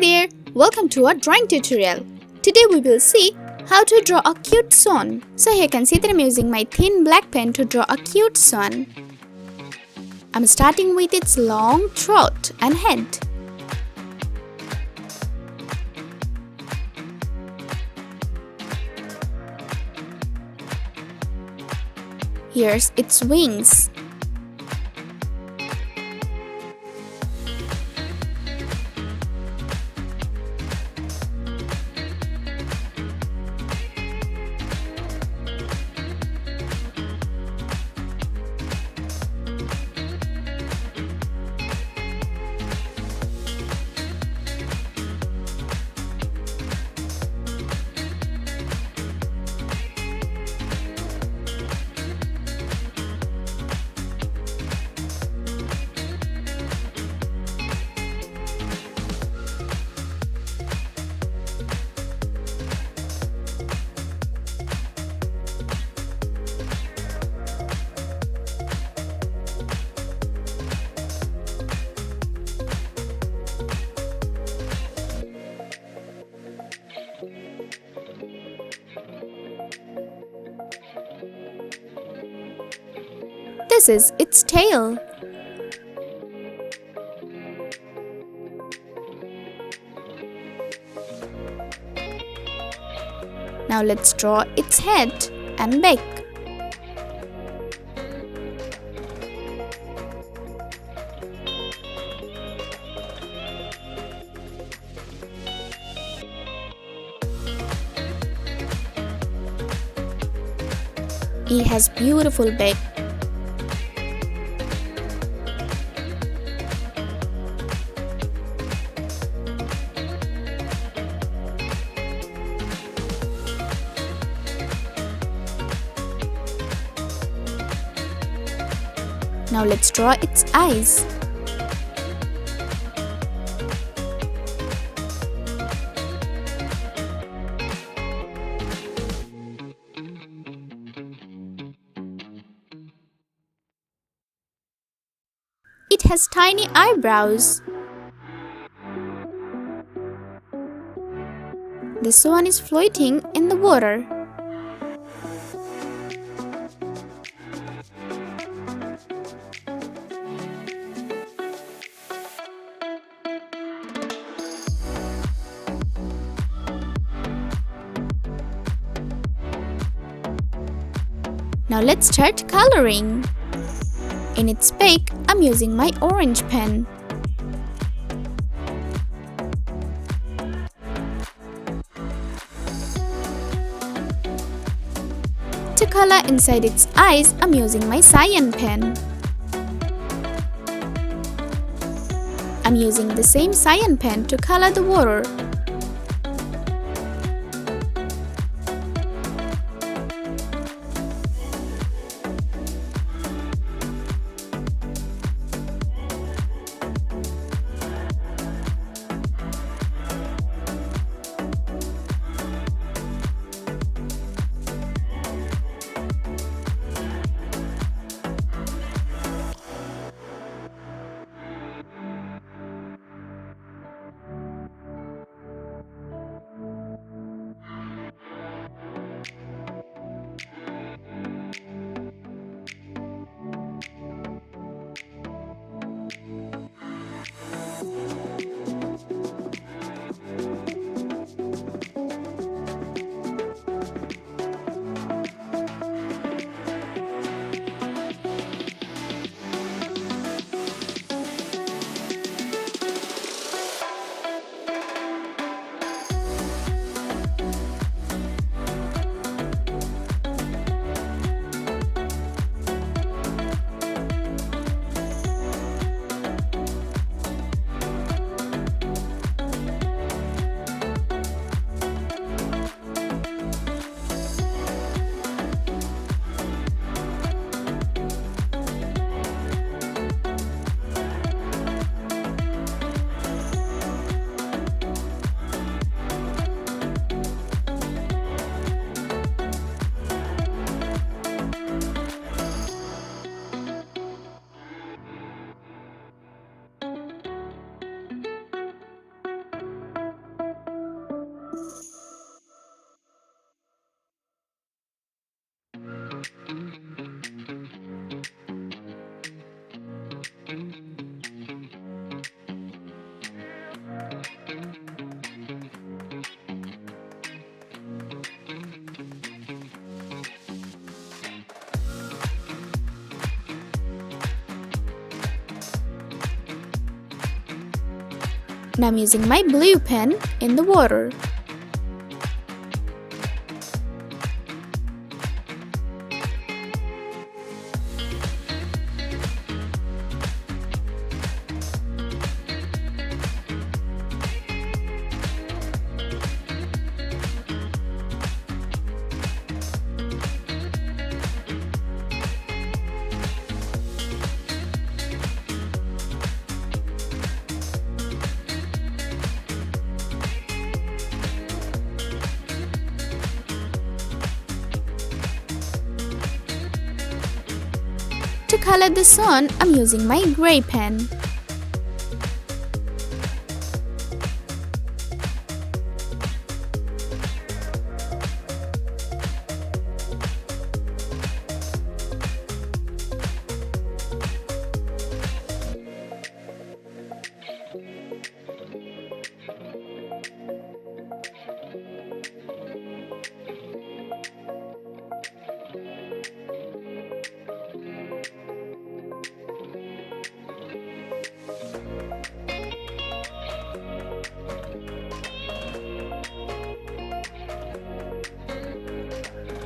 there! Welcome to our drawing tutorial. Today we will see how to draw a cute swan. So here you can see that I'm using my thin black pen to draw a cute swan. I'm starting with its long throat and head. Here's its wings. This is its tail. Now let's draw its head and beak. It has beautiful beak. Now let's draw its eyes. It has tiny eyebrows. The swan is floating in the water. Now let's start coloring. In its beak, I'm using my orange pen. To color inside its eyes, I'm using my cyan pen. I'm using the same cyan pen to color the water. Now I'm using my blue pen in the water. To color the sun, I'm using my gray pen.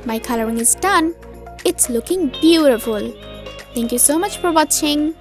My coloring is done. It's looking beautiful. Thank you so much for watching.